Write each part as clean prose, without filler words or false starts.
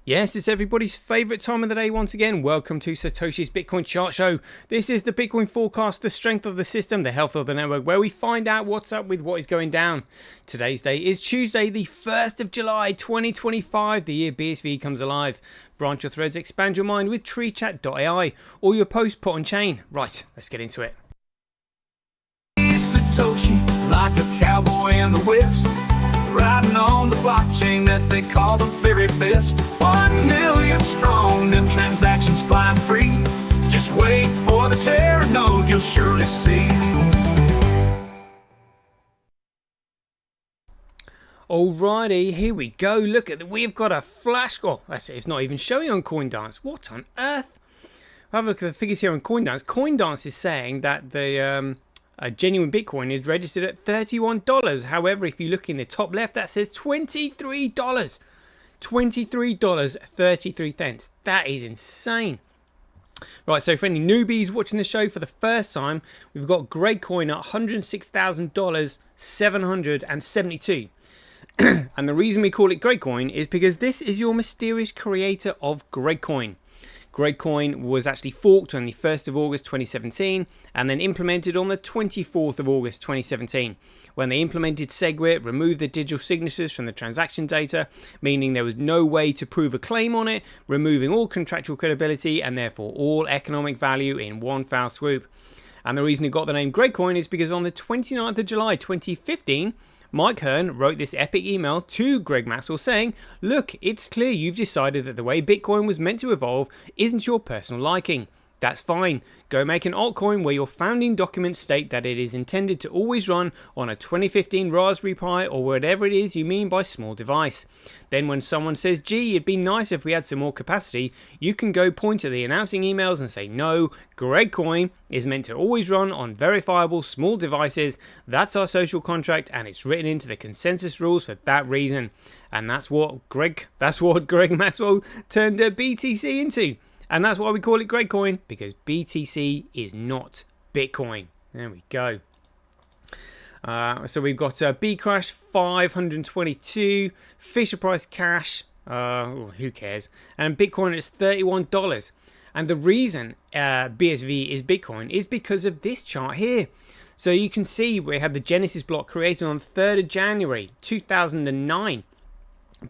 Yes, it's everybody's favorite time of the day once again. Welcome to Satoshi's Bitcoin Chart Show. This is the Bitcoin forecast, the strength of the system, the health of the network, where we find out what's up with what is going down. Today's day is Tuesday, the 1st of July, 2025, the year BSV comes alive. Branch your threads, expand your mind with treechat.ai, or your post put on chain. Right, let's get into it. Satoshi, like a cowboy in the West, riding on the blockchain that they call the very best. 1 million strong, them transactions flying free. Just wait for the Tether node, you'll surely see. Alrighty, here we go. Look at we've got a flash score. It's not even showing on CoinDance. What on earth? Have a look at the figures here on CoinDance. CoinDance is saying that the a genuine Bitcoin is registered at $31. However, if you look in the top left, that says $23. $23.33. That is insane. Right, so for any newbies watching the show for the first time, we've got Gregcoin at $106,772. And the reason we call it Gregcoin is because this is your mysterious creator of Gregcoin. Gregcoin was actually forked on the 1st of August 2017 and then implemented on the 24th of August 2017. When they implemented SegWit, removed the digital signatures from the transaction data, meaning there was no way to prove a claim on it, removing all contractual credibility and therefore all economic value in one foul swoop. And the reason it got the name Gregcoin is because on the 29th of July 2015, Mike Hearn wrote this epic email to Greg Maxwell saying, look, it's clear you've decided that the way Bitcoin was meant to evolve isn't your personal liking. That's fine. Go make an altcoin where your founding documents state that it is intended to always run on a 2015 Raspberry Pi or whatever it is you mean by small device. Then when someone says, gee, it'd be nice if we had some more capacity, you can go point to the announcing emails and say, no, Gregcoin is meant to always run on verifiable small devices. That's our social contract and it's written into the consensus rules for that reason. And that's what Greg Maxwell turned BTC into. And that's why we call it Gregcoin, because BTC is not Bitcoin. There we go. So we've got Bcrash 522, Fisher Price Cash, who cares? And Bitcoin is $31. And the reason BSV is Bitcoin is because of this chart here. So you can see we had the Genesis block created on 3rd of January 2009.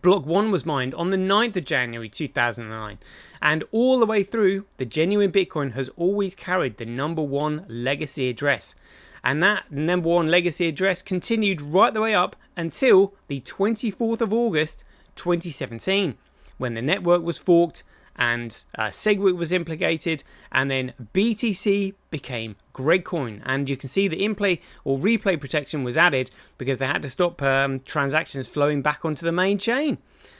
Block 1 was mined on the 9th of January 2009, and all the way through, the genuine Bitcoin has always carried the #1 legacy address, and that #1 legacy address continued right the way up until the 24th of August 2017, when the network was forked and SegWit was implicated, and then BTC became Gregcoin. And you can see the in-play or replay protection was added because they had to stop transactions flowing back onto the main chain.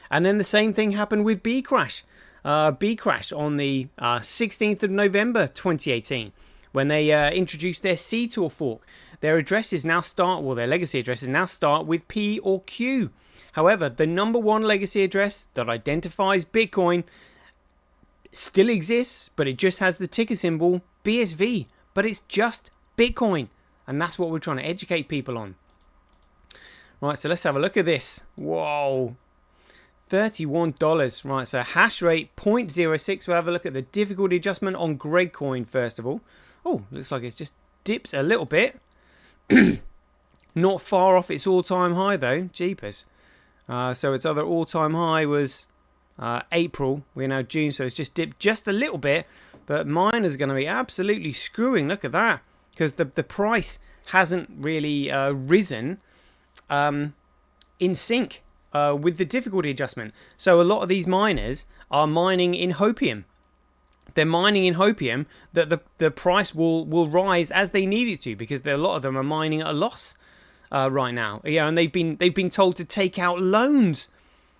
And then the same thing happened with Bcrash. Bcrash on the 16th of November 2018, when they introduced their C-Tour fork. Their addresses now start, well, their legacy addresses now start with P or Q. However, the #1 legacy address that identifies Bitcoin still exists, but it just has the ticker symbol BSV, but it's just Bitcoin, and that's what we're trying to educate people on. Right, so let's have a look at this. Whoa, $31. Right, so hash rate 0.06. We'll have a look at the difficulty adjustment on Gregcoin first of all. Oh, looks like it's just dipped a little bit. Not far off its all-time high though, jeepers. So its other all-time high was April. We're now June, so it's just dipped just a little bit, but mine is going to be absolutely screwing. Look at that, because the price hasn't really risen in sync with the difficulty adjustment. So a lot of these miners are mining in hopium. They're mining in hopium that the price will rise as they need it to, because a lot of them are mining at a loss right now. Yeah, and they've been told to take out loans.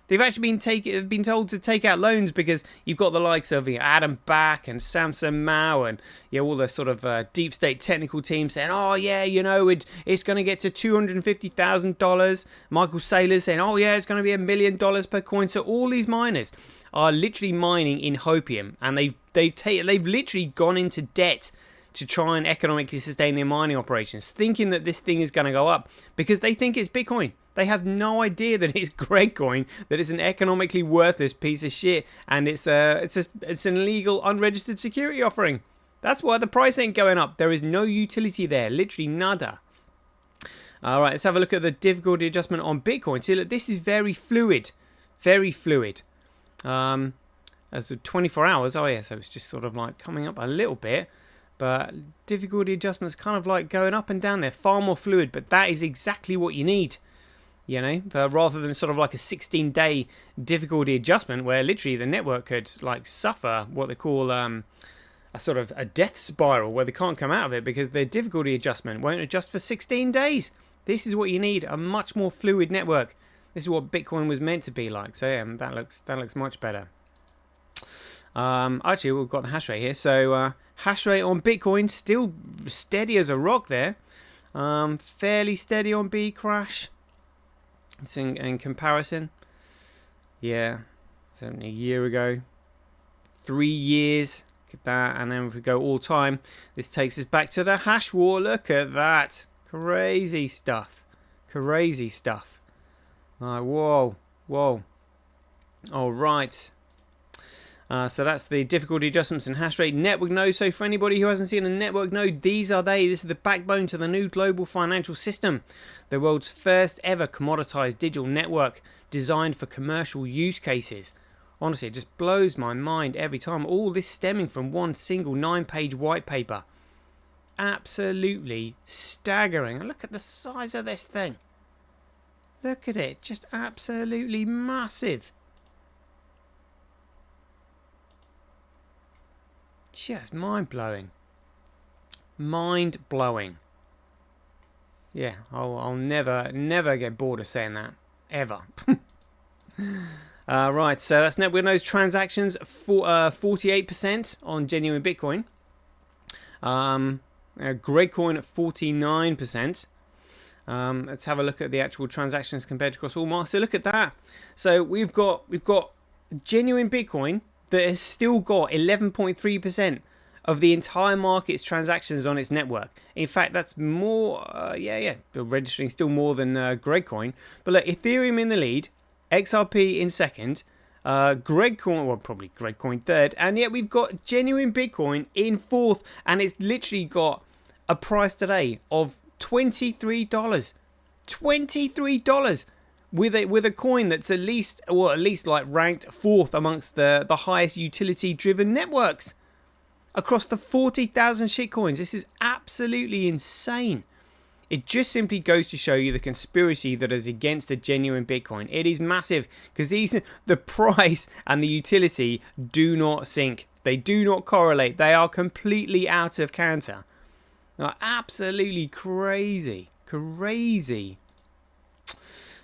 They've actually been told to take out loans because you've got the likes of Adam Back and Samson Mao and all the sort of deep state technical teams saying, oh yeah, it's going to get to $250,000. Michael Saylor saying, oh yeah, it's going to be $1 million per coin. So all these miners are literally mining in hopium, and they've literally gone into debt to try and economically sustain their mining operations, thinking that this thing is going to go up because they think it's Bitcoin. They have no idea that it's Gregcoin, that it's an economically worthless piece of shit, and it's an illegal, unregistered security offering. That's why the price ain't going up. There is no utility there, literally nada. All right, let's have a look at the difficulty adjustment on Bitcoin. See, look, this is very fluid, very fluid. As of 24 hours, oh yeah, so it's just sort of like coming up a little bit, but difficulty adjustments kind of like going up and down there, far more fluid, but that is exactly what you need. You know, rather than sort of like a 16-day difficulty adjustment where literally the network could like suffer what they call a sort of a death spiral where they can't come out of it because their difficulty adjustment won't adjust for 16 days. This is what you need, a much more fluid network. This is what Bitcoin was meant to be like. So yeah, that looks much better. Actually, we've got the hash rate here. So hash rate on Bitcoin still steady as a rock there. Fairly steady on Bcrash. It's in comparison. Yeah, certainly a year ago. 3 years. Look at that. And then if we go all time, this takes us back to the hash war. Look at that. Crazy stuff. Crazy stuff. Whoa. All right. So that's the difficulty adjustments and hash rate network node. So for anybody who hasn't seen a network node, these are they. This is the backbone to the new global financial system. The world's first ever commoditized digital network designed for commercial use cases. Honestly, it just blows my mind every time. All this stemming from one single 9-page white paper. Absolutely staggering. Look at the size of this thing. Look at it. Just absolutely massive. Just mind-blowing. Mind-blowing. Yeah, I'll never get bored of saying that. Ever. Right, so that's network nodes transactions for 48% on genuine Bitcoin. Gregcoin at 49%. Let's have a look at the actual transactions compared across all markets. So look at that. So we've got genuine Bitcoin that has still got 11.3% of the entire market's transactions on its network. In fact, that's more, registering still more than Gregcoin. But look, Ethereum in the lead, XRP in second, Gregcoin, well, probably Gregcoin third, and yet we've got genuine Bitcoin in fourth, and it's literally got a price today of $23. $23! With a coin that's at least like ranked fourth amongst the highest utility driven networks across the 40,000 shitcoins. This is absolutely insane. It just simply goes to show you the conspiracy that is against the genuine Bitcoin. It is massive because the price and the utility do not sync. They do not correlate. They are completely out of counter. Absolutely crazy.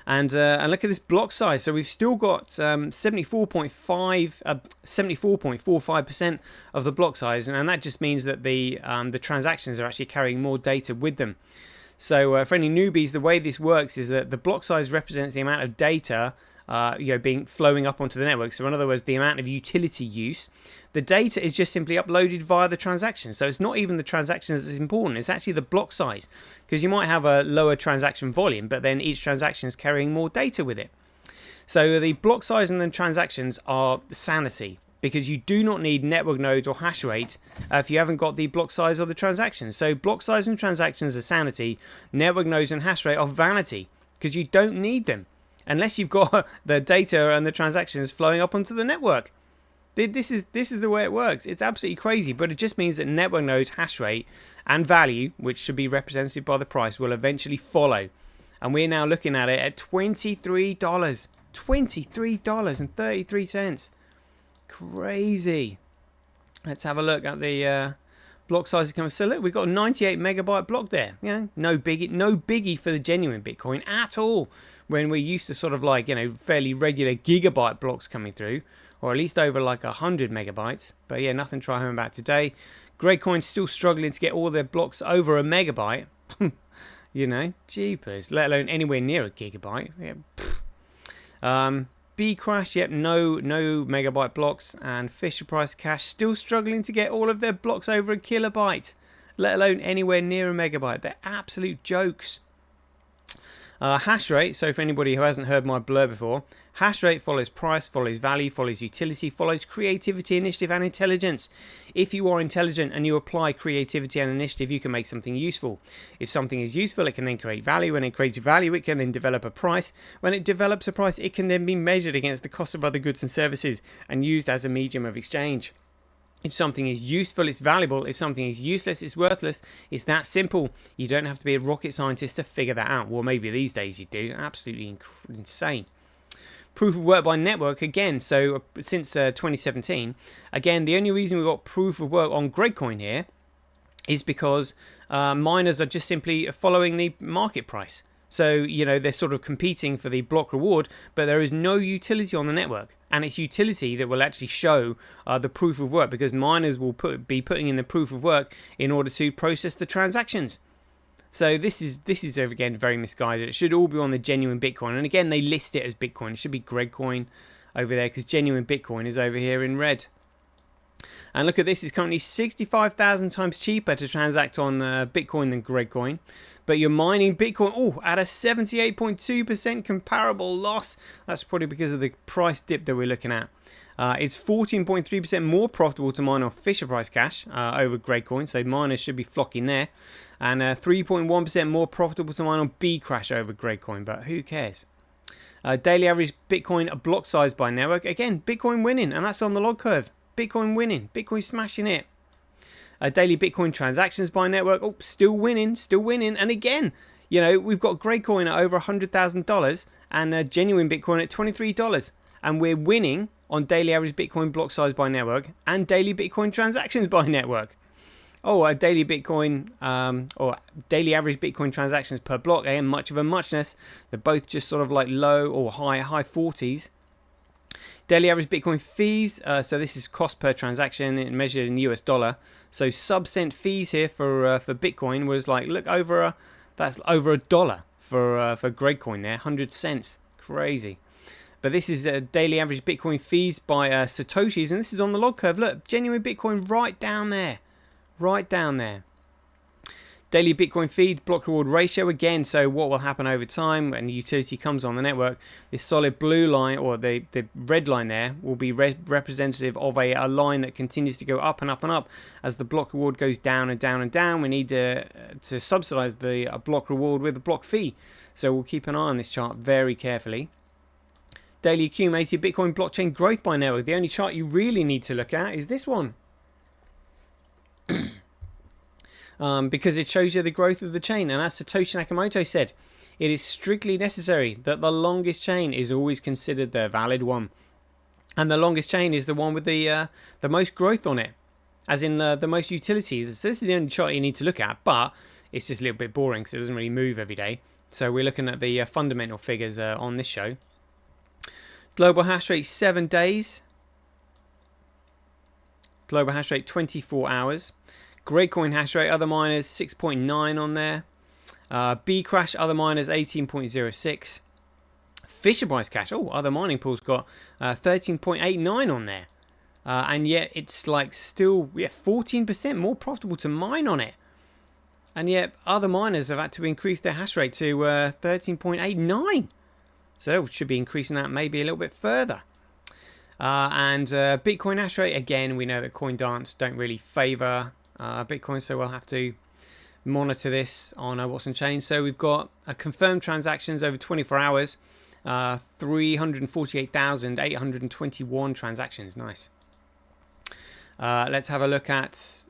And look at this block size. So we've still got 74.45% of the block size, and that just means that the transactions are actually carrying more data with them. So for any newbies, the way this works is that the block size represents the amount of data being flowing up onto the network. So in other words, the amount of utility use. The data is just simply uploaded via the transaction. So it's not even the transactions that's important. It's actually the block size, because you might have a lower transaction volume, but then each transaction is carrying more data with it. So the block size and the transactions are sanity, because you do not need network nodes or hash rate if you haven't got the block size or the transactions. So block size and transactions are sanity. Network nodes and hash rate are vanity, because you don't need them unless you've got the data and the transactions flowing up onto the network. This is the way it works. It's absolutely crazy, but it just means that network nodes, hash rate, and value, which should be represented by the price, will eventually follow. And we're now looking at it at $23. $23.33. Crazy. Let's have a look at the block sizes coming. So look, we've got a 98 megabyte block there. No biggie for the genuine Bitcoin at all. When we're used to sort of like, fairly regular gigabyte blocks coming through, or at least over like 100 megabytes. But yeah, nothing to write home about today. Gregcoin's still struggling to get all their blocks over a megabyte. Jeepers, let alone anywhere near a gigabyte. Yeah. Bcrash, yep, no megabyte blocks, and Fisher Price Cash still struggling to get all of their blocks over a kilobyte, let alone anywhere near a megabyte. They're absolute jokes. Hash rate, so for anybody who hasn't heard my blur before, hash rate follows price, follows value, follows utility, follows creativity, initiative, and intelligence. If you are intelligent and you apply creativity and initiative, you can make something useful. If something is useful, it can then create value. When it creates value, it can then develop a price. When it develops a price, it can then be measured against the cost of other goods and services and used as a medium of exchange. If something is useful, it's valuable. If something is useless, it's worthless. It's that simple. You don't have to be a rocket scientist to figure that out. Well, maybe these days you do. Absolutely insane. Proof of work by network again. So since 2017, again, the only reason we've got proof of work on Gregcoin here is because miners are just simply following the market price. So, you know, they're sort of competing for the block reward, but there is no utility on the network. And it's utility that will actually show the proof of work, because miners will be putting in the proof of work in order to process the transactions. So this is again very misguided. It should all be on the genuine Bitcoin. And again, they list it as Bitcoin. It should be Gregcoin over there, because genuine Bitcoin is over here in red. And look at this, it's currently 65,000 times cheaper to transact on Bitcoin than Gregcoin. But you're mining Bitcoin at a 78.2% comparable loss. That's probably because of the price dip that we're looking at. It's 14.3% more profitable to mine on Fisher Price Cash over Gregcoin, so miners should be flocking there. And 3.1% more profitable to mine on Bcrash over Gregcoin, but who cares? Daily average Bitcoin block size by network. Again, Bitcoin winning, and that's on the log curve. Bitcoin winning, Bitcoin smashing it. Daily Bitcoin transactions by network, still winning. And again, you know, we've got Gregcoin at over $100,000 and genuine Bitcoin at $23. And we're winning on daily average Bitcoin block size by network and daily Bitcoin transactions by network. Daily Bitcoin or daily average Bitcoin transactions per block, again, much of a muchness. They're both just sort of like low or high 40s. Daily average Bitcoin fees, so this is cost per transaction measured in US dollar. So sub-cent fees here for Bitcoin was like, look, that's over $1 for Gregcoin there, 100 cents. Crazy. But this is daily average Bitcoin fees by Satoshis, and this is on the log curve. Look, genuine Bitcoin right down there. Daily Bitcoin feed block reward ratio again. So what will happen over time when the utility comes on the network? This solid blue line, or the red line there, will be representative of a line that continues to go up and up and up as the block reward goes down and down and down. We need to subsidize the block reward with a block fee. So we'll keep an eye on this chart very carefully. Daily accumulated Bitcoin blockchain growth by network. The only chart you really need to look at is this one. Because it shows you the growth of the chain. And as Satoshi Nakamoto said, it is strictly necessary that the longest chain is always considered the valid one. And the longest chain is the one with the most growth on it, as in the most utilities. So this is the only chart you need to look at, but it's just a little bit boring because it doesn't really move every day. So we're looking at the fundamental figures on this show. Global hash rate 7 days. Global hash rate 24 hours. Gregcoin hash rate, other miners 6.9 on there. Bcrash, other miners 18.06. Fisher Price Cash, other mining pools got 13.89 on there. And yet it's like still 14% more profitable to mine on it. And yet other miners have had to increase their hash rate to 13.89. So they should be increasing that maybe a little bit further. And Bitcoin hash rate, again, we know that CoinDance don't really favor Bitcoin, so we'll have to monitor this on what's on chain. So we've got confirmed transactions over 24 hours, 348,821 transactions. Nice. Let's have a look at.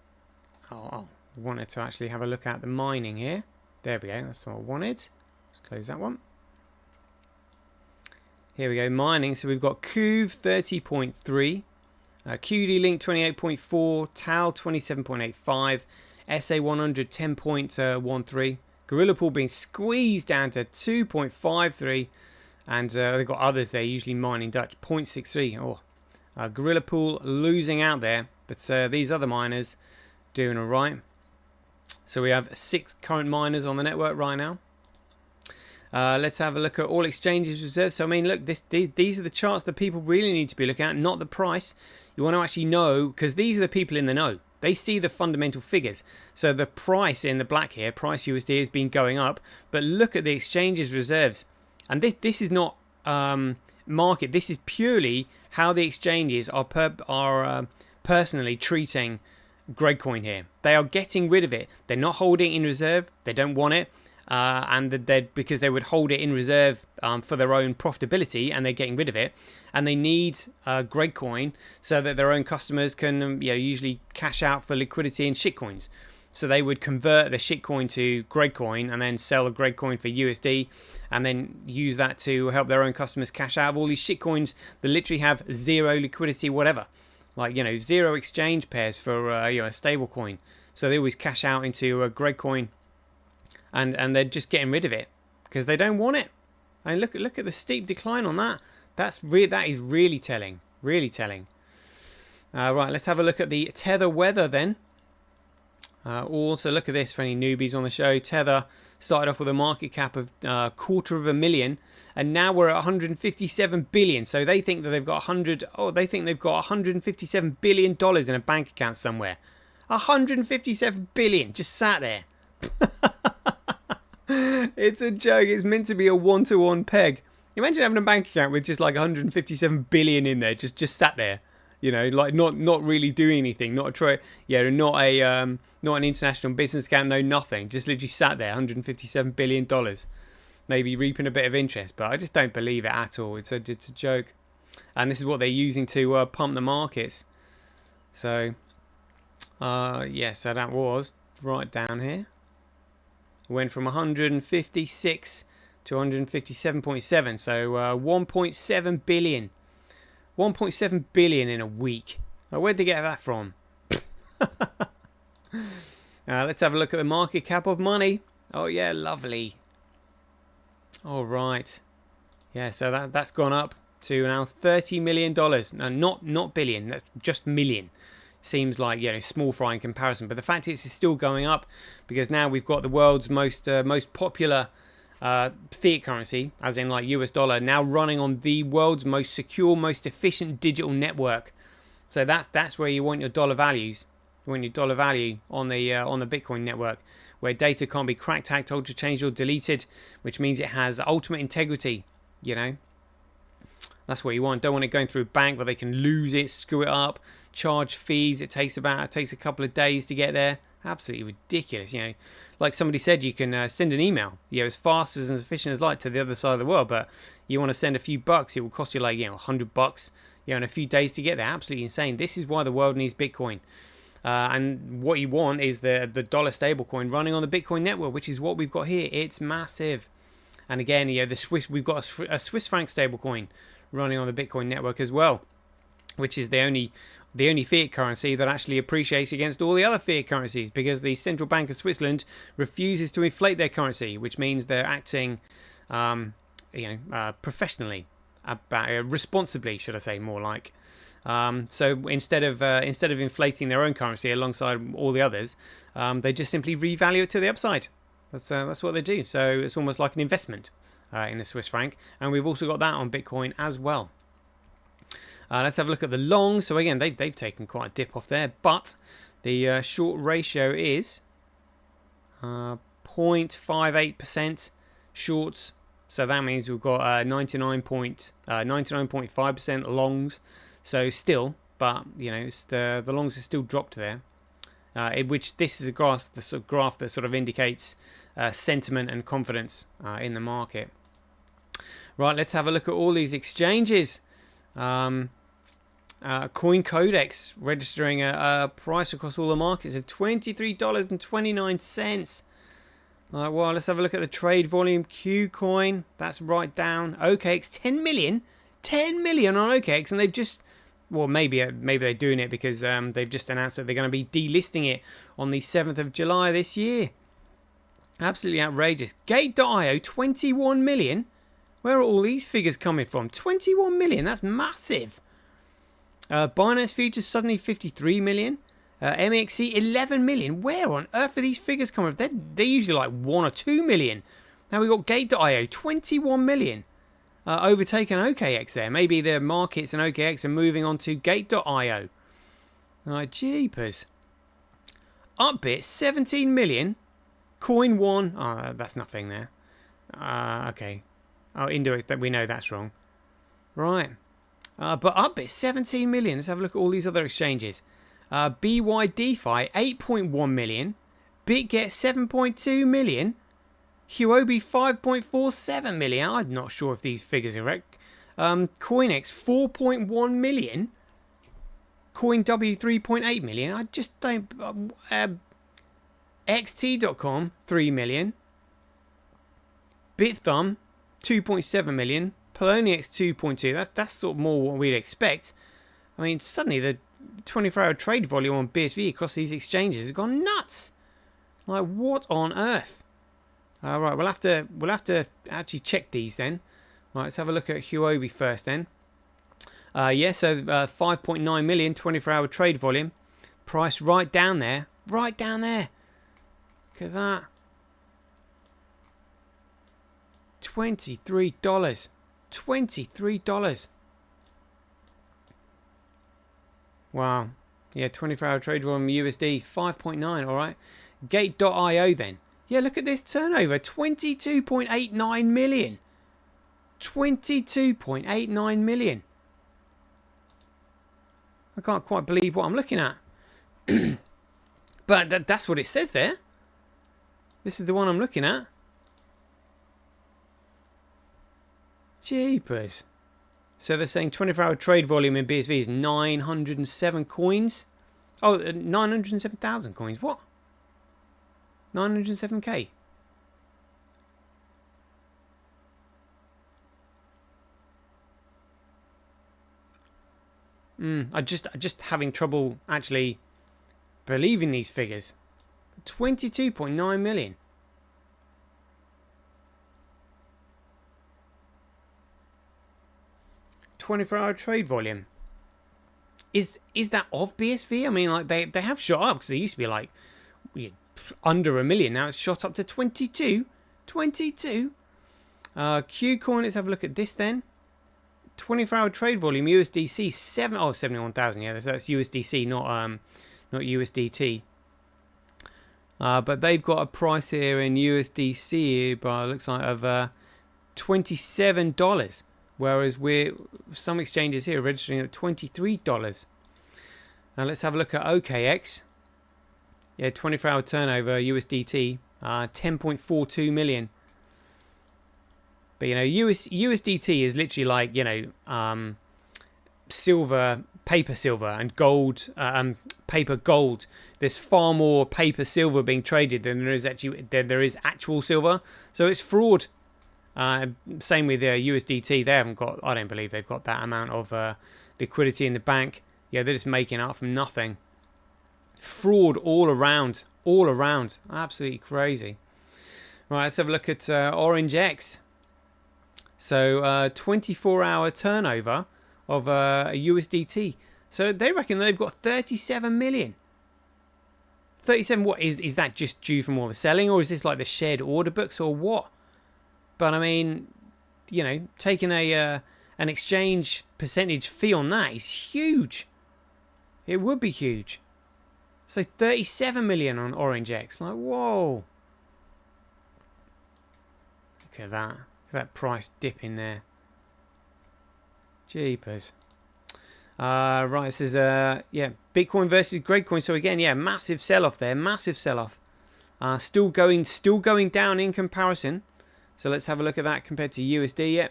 Wanted to actually have a look at the mining here. There we go. That's what I wanted. Let's close that one. Here we go. Mining. So we've got Cuve 30.3. QD Link 28.4, TAL 27.85, SA100 10.13, Gorilla Pool being squeezed down to 2.53, and they've got others there, usually mining Dutch 0.63. Gorilla Pool losing out there, but these other miners doing all right. So we have 6 current miners on the network right now. Let's have a look at all exchanges reserved. So I mean, look, these are the charts that people really need to be looking at, not the price. You want to actually know, because these are the people in the know. They see the fundamental figures. So the price in the black here, price USD, has been going up. But look at the exchange's reserves. And this is not market. This is purely how the exchanges are personally treating Gregcoin here. They are getting rid of it. They're not holding it in reserve. They don't want it. Because they would hold it in reserve for their own profitability, and they're getting rid of it, and they need Gregcoin so that their own customers can usually cash out for liquidity in shitcoins. So they would convert the shitcoin to Gregcoin and then sell the Gregcoin for USD, and then use that to help their own customers cash out of all these shitcoins that literally have zero liquidity, whatever, like zero exchange pairs for a stablecoin. So they always cash out into a Gregcoin. And they're just getting rid of it because they don't want it. And look at the steep decline on that. That is really telling. Really telling. Right, let's have a look at the Tether weather then. Also, look at this for any newbies on the show. Tether started off with a market cap of $250,000, and now we're at 157 billion. So they think that they've got $157 billion in a bank account somewhere. 157 billion just sat there. It's a joke. It's meant to be a one-to-one peg. Imagine having a bank account with just like 157 billion in there, just sat there, like not really doing anything, not an international business account, no nothing, just literally sat there, 157 billion dollars, maybe reaping a bit of interest. But I just don't believe it at all. It's a joke, and this is what they're using to pump the markets. So, so that was right down here. Went from 156 to 157.7, so 1.7 billion. 1.7 billion in a week. Where'd they get that from? Let's have a look at the market cap of money. Oh yeah, lovely. All right. Yeah, so that's gone up to now $30 million. No, not billion, that's just million. Seems like small fry in comparison, but the fact is it's still going up because now we've got the world's most popular fiat currency, as in like US dollar, now running on the world's most secure, most efficient digital network. So that's where you want your dollar values. You want your dollar value on the Bitcoin network, where data can't be cracked, hacked, altered, changed, or deleted, which means it has ultimate integrity. That's what you want. Don't want it going through a bank where they can lose it, screw it up, charge fees. It takes a couple of days to get there. Absolutely ridiculous. Like somebody said, you can send an email, as fast as and as efficient as light to the other side of the world. But you want to send a few bucks, it will cost you like $100, in a few days to get there. Absolutely insane. This is why the world needs Bitcoin. And what you want is the dollar stablecoin running on the Bitcoin network, which is what we've got here. It's massive. And again, we've got a Swiss franc stablecoin running on the Bitcoin network as well, which is the only fiat currency that actually appreciates against all the other fiat currencies, because the Central Bank of Switzerland refuses to inflate their currency, which means they're acting professionally, responsibly, should I say, more like. So instead of inflating their own currency alongside all the others, they just simply revalue it to the upside. That's what they do. So it's almost like an investment in the Swiss franc, and we've also got that on Bitcoin as well. Let's have a look at the long. So again, they've taken quite a dip off there, but the short ratio is 0.58% shorts. So that means we've got 99.5% longs. So still, but the longs are still dropped there. Which this is the sort of graph that sort of indicates sentiment and confidence in the market. Right, let's have a look at all these exchanges. CoinCodex registering a price across all the markets of $23.29. Well, let's have a look at the trade volume. Qcoin, that's right down. OKX, 10 million on OKX, and they've just, well, maybe they're doing it because they've just announced that they're going to be delisting it on the 7th of July this year. Absolutely outrageous. Gate.io, 21 million. Where are all these figures coming from? 21 million, that's massive. Binance Futures suddenly 53 million. MEXC 11 million. Where on earth are these figures coming from? They're usually like 1 or 2 million. Now we've got Gate.io, 21 million. Overtaken OKX there. Maybe the markets and OKX are moving on to Gate.io. Jeepers. Upbit 17 million. Coin 1. Oh, that's nothing there. Okay. Oh, indirect. We know that's wrong. Right. But Upbit 17 million. Let's have a look at all these other exchanges. BYDeFi 8.1 million. BitGet 7.2 million. Huobi 5.47 million. I'm not sure if these figures are correct. CoinX 4.1 million. CoinW 3.8 million. I just don't. XT.com 3 million. BitThumb 2.7 million. Poloniex 2.2. That's sort of more what we'd expect. I mean, suddenly the 24-hour trade volume on BSV across these exchanges has gone nuts. Like, what on earth? Right, we'll have to actually check these then. Right, let's have a look at Huobi first then. So 5.9 million 24-hour trade volume. Price right down there. Right down there. Look at that. $23. $23. Wow. Yeah, 24-hour trade volume USD 5.9. All right. Gate.io then. Yeah, look at this turnover. 22.89 million. 22.89 million. I can't quite believe what I'm looking at. But that's what it says there. This is the one I'm looking at. Jeepers. So they're saying 24-hour trade volume in BSV is 907 coins. Oh, 907,000 coins. What? 907k. I just having trouble actually believing these figures. 22.9 million. $24-hour trade volume. Is that of BSV? I mean, like they have shot up because they used to be like under a million. Now it's shot up to 22. 22. Qcoin. Let's have a look at this then. 24-hour trade volume USDC 71,000. Yeah, that's USDC, not USDT. But they've got a price here in USDC, but it looks like of $27, whereas some exchanges here are registering at $23. Now let's have a look at OKX. Yeah, 24-hour turnover USDT 10.42 million. But you know, USDT is literally like, you know, silver, paper silver, and gold, paper gold. There's far more paper silver being traded than there is actual silver. So it's fraud. Same with USDT. They haven't got. I don't believe they've got that amount of liquidity in the bank. Yeah, they're just making it up from nothing. Fraud all around. All around. Absolutely crazy. Right, let's have a look at OrangeX. So 24-hour turnover of a USDT. So they reckon they've got 37 million. 37, what is that just due from all the selling, or is this like the shared order books, or what? But I mean, you know, taking an exchange percentage fee on that is huge. It would be huge. So 37 million on OrangeX. Like, whoa. Look at that. That price dip in there. Jeepers. Right, this is yeah, Bitcoin versus Gregcoin. So again, yeah, massive sell-off there, massive sell-off. Still going down in comparison. So let's have a look at that compared to USD. Yeah,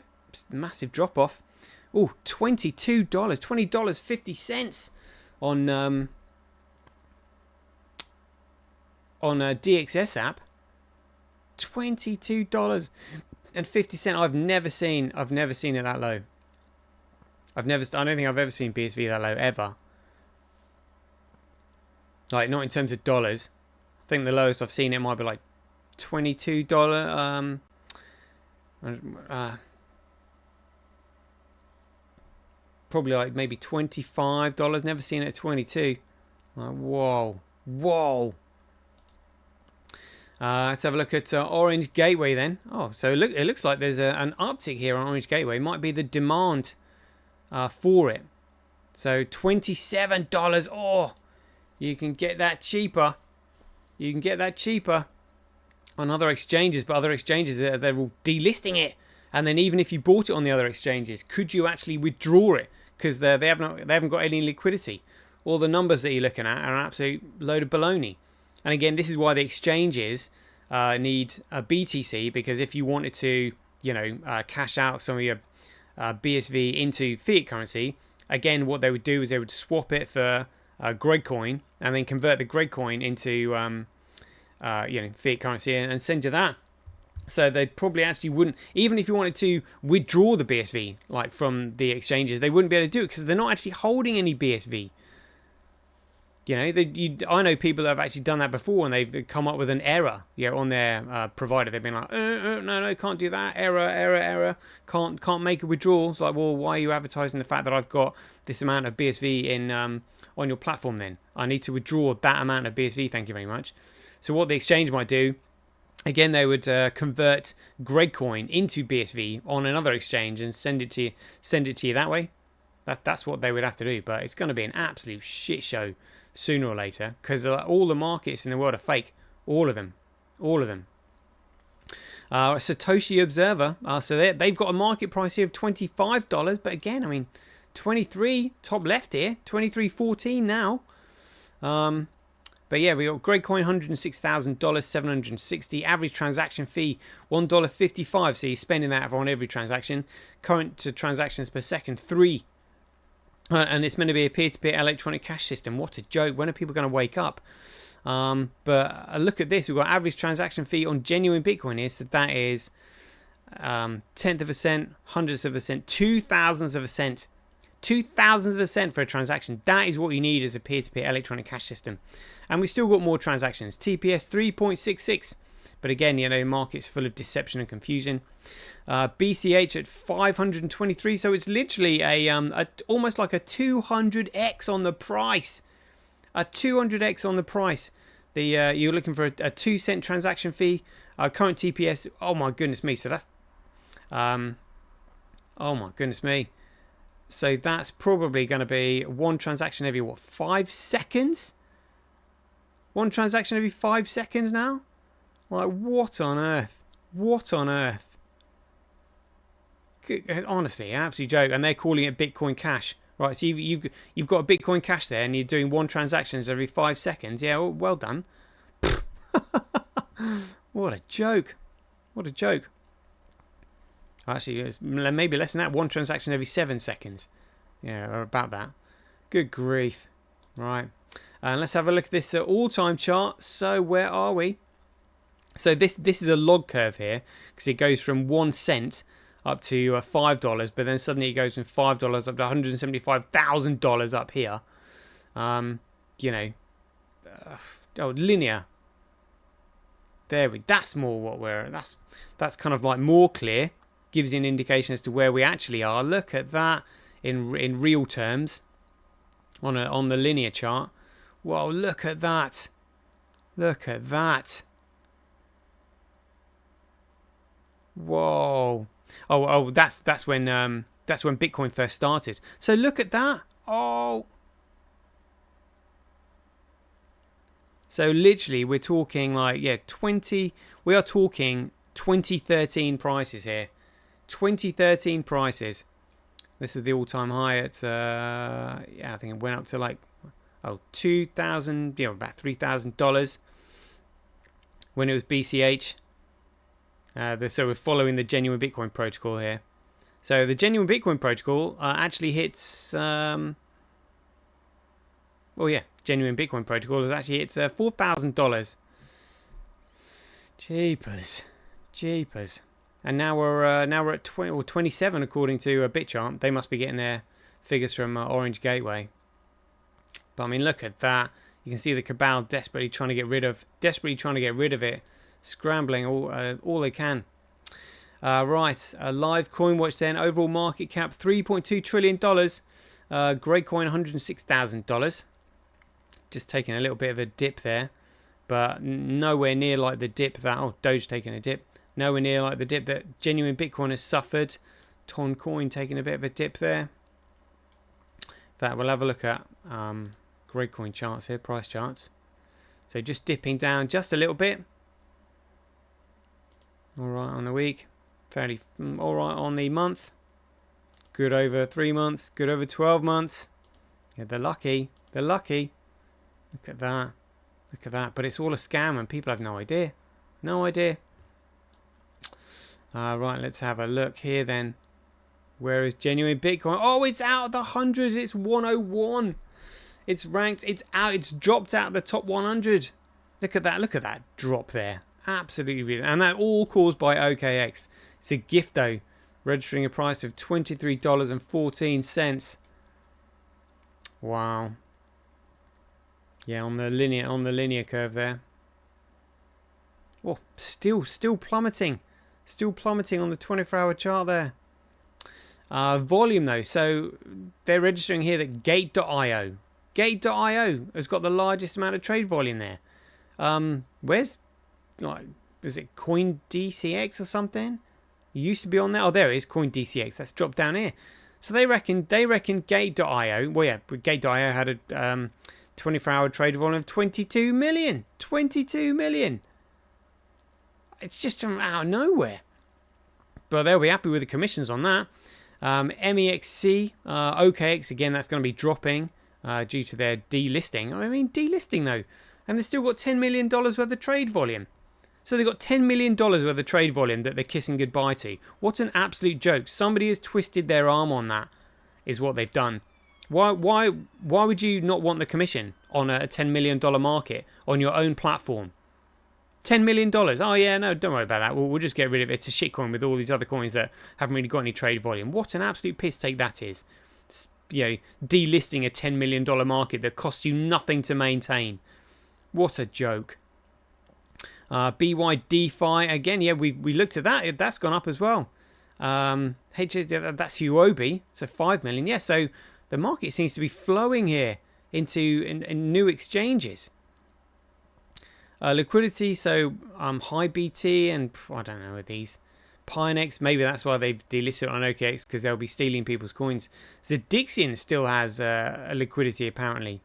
massive drop-off. Oh, $22, $20.50 on DXS app. $22.50. I've never seen it that low. I don't think I've ever seen BSV that low ever. Like, not in terms of dollars. I think the lowest I've seen it might be like $22. Probably like maybe $25. Never seen it at 22. Like, whoa. Let's have a look at Orange Gateway then. Oh, so it looks like there's an uptick here on Orange Gateway. Might be the demand for it. So $27. Oh, you can get that cheaper. You can get that cheaper on other exchanges, but other exchanges, they're all delisting it. And then even if you bought it on the other exchanges, could you actually withdraw it? Because they haven't got any liquidity. All the numbers that you're looking at are an absolute load of baloney. And again, this is why the exchanges need a BTC, because if you wanted to, cash out some of your BSV into fiat currency, again, what they would do is they would swap it for Gregcoin and then convert the Gregcoin into fiat currency and send you that. So they probably actually wouldn't, even if you wanted to withdraw the BSV like from the exchanges, they wouldn't be able to do it because they're not actually holding any BSV. I know people that have actually done that before, and they've come up with an error, on their provider. They've been like, no, can't do that. Error. Can't make a withdrawal. It's like, well, why are you advertising the fact that I've got this amount of BSV in on your platform? Then I need to withdraw that amount of BSV. Thank you very much. So what the exchange might do, again, they would convert Gregcoin into BSV on another exchange and send it to you that way. That's what they would have to do. But it's going to be an absolute shit show sooner or later, because all the markets in the world are fake. All of them. Satoshi Observer, so they've got a market price here of $25, but again, I mean, 23 top left here, 23.14 now. But yeah, we got Gregcoin, $106,000, 760. Average transaction fee, $1.55. So you're spending that on every transaction. Current to transactions per second, 3. And it's meant to be a peer-to-peer electronic cash system. What a joke. When are people going to wake up? But look at this. We've got average transaction fee on genuine Bitcoin here. So that is tenth of a cent, hundredths of a cent, 2,000ths of a cent. 2,000ths of a cent for a transaction. That is what you need as a peer-to-peer electronic cash system. And we still got more transactions. TPS 3.66. But again, the market's full of deception and confusion. BCH at 523. So it's literally a almost like a 200x on the price. A 200x on the price. You're looking for a 2 cent transaction fee. Current TPS. Oh my goodness me. So that's oh my goodness me. So that's probably going to be one transaction every 5 seconds? One transaction every 5 seconds now? Like, what on earth? Honestly, an absolute joke. And they're calling it Bitcoin Cash. Right, so you've got a Bitcoin Cash there, and you're doing one transaction every 5 seconds. Yeah, well done. What a joke. Actually, it's maybe less than that. One transaction every 7 seconds. Yeah, or about that. Good grief. Right. And let's have a look at this all-time chart. So where are we? So this is a log curve here, because it goes from 1 cent up to $5, but then suddenly it goes from $5 up to $175,000 up here. Linear. That's more what that's kind of like more clear. Gives you an indication as to where we actually are. Look at that in real terms on the linear chart. Whoa, look at that. Whoa. Oh, that's when Bitcoin first started. So look at that. Oh. So literally we're talking like we are talking 2013 prices here. 2013 prices. This is the all-time high at I think it went up to like $2,000, about $3,000 when it was BCH. So we're following the genuine Bitcoin protocol here. So the genuine Bitcoin protocol actually hits genuine Bitcoin protocol actually hits $4,000. Jeepers. And now we're at 20 or 27 according to BitChart. They must be getting their figures from Orange Gateway. But I mean, look at that. You can see the cabal desperately trying to get rid of it, scrambling all they can. Right, live CoinWatch then. Overall market cap $3.2 trillion. Gregcoin $106,000. Just taking a little bit of a dip there, but nowhere near like the dip that Doge taking a dip. Nowhere near like the dip that genuine Bitcoin has suffered. Toncoin taking a bit of a dip there. In fact, we'll have a look at Gregcoin charts here, price charts. So just dipping down just a little bit. All right on the week. Fairly all right on the month. Good over 3 months. Good over 12 months. Yeah, they're lucky. They're lucky. Look at that. Look at that. But it's all a scam and people have no idea. No idea. Right, let's have a look here then. Where is genuine Bitcoin? Oh, it's out of the hundreds. It's 101. It's ranked. It's out. It's dropped out of the top 100. Look at that. Look at that drop there. Absolutely brilliant. And that all caused by OKX. It's a gift though. Registering a price of $23.14. Wow. Yeah, on the linear curve there. Oh, still plummeting. Still plummeting on the 24-hour chart there. Volume though, so they're registering here that Gate.io has got the largest amount of trade volume there. Where's, like, is it CoinDCX or something? It used to be on there. Oh, there it is, CoinDCX. That's dropped down here. So they reckon Gate.io. Well, yeah, Gate.io had a 24-hour trade volume of 22 million. 22 million. It's just from out of nowhere. But they'll be happy with the commissions on that. MEXC, OKX, again, that's going to be dropping due to their delisting. I mean, delisting though. And they've still got $10 million worth of trade volume. So they've got $10 million worth of trade volume that they're kissing goodbye to. What an absolute joke. Somebody has twisted their arm on that, is what they've done. Why would you not want the commission on a $10 million market on your own platform? $10 million. Oh, yeah, no, don't worry about that. We'll just get rid of it. It's a shitcoin with all these other coins that haven't really got any trade volume. What an absolute piss take that is. It's, you know, delisting a $10 million market that costs you nothing to maintain. What a joke. BYDFi, again, yeah, we looked at that. That's gone up as well. That's Huobi. So 5 million. Yeah, so the market seems to be flowing here into in new exchanges. Liquidity, so High BT and I don't know these. Pinex, maybe that's why they've delisted on OKX, because they'll be stealing people's coins. Zedixian still has a liquidity apparently.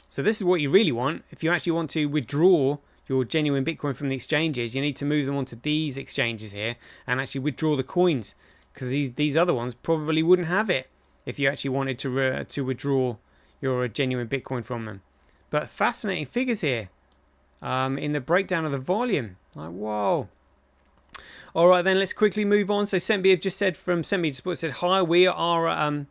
So this is what you really want. If you actually want to withdraw your genuine Bitcoin from the exchanges, you need to move them onto these exchanges here and actually withdraw the coins, because these other ones probably wouldn't have it if you actually wanted to withdraw your genuine Bitcoin from them. But fascinating figures here in the breakdown of the volume. Like, whoa. All right, then let's quickly move on. So Sentby have just said from Sentby Support said, hi, we are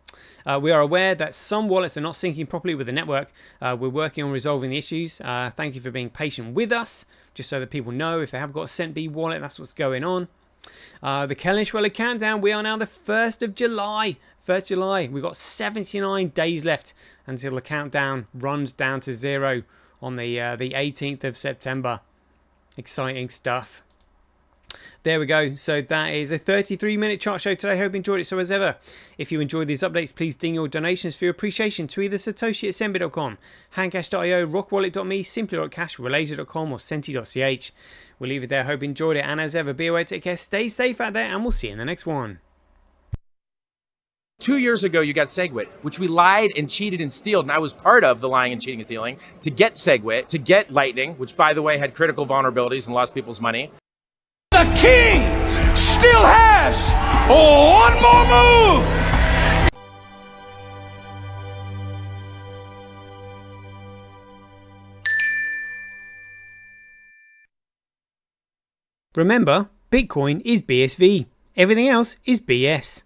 aware that some wallets are not syncing properly with the network. We're working on resolving the issues. Thank you for being patient with us, just so that people know if they have got a Sentby wallet, that's what's going on. The Kellenschweller countdown, we are now the 1st of July. 1st July, we've got 79 days left until the countdown runs down to 0 on the 18th of September. Exciting stuff. There we go. So that is a 33-minute chart show today. Hope you enjoyed it. So as ever, if you enjoyed these updates, please ding your donations for your appreciation to either Satoshi at Sentby.com, handcash.io, rockwallet.me, simply.cash, related.com or senti.ch. We'll leave it there. Hope you enjoyed it. And as ever, be aware, take care, stay safe out there, and we'll see you in the next one. 2 years ago, you got SegWit, which we lied and cheated and stealed, and I was part of the lying and cheating and stealing to get SegWit, to get Lightning, which, by the way, had critical vulnerabilities and lost people's money. The king still has one more move. Remember, Bitcoin is BSV. Everything else is BS.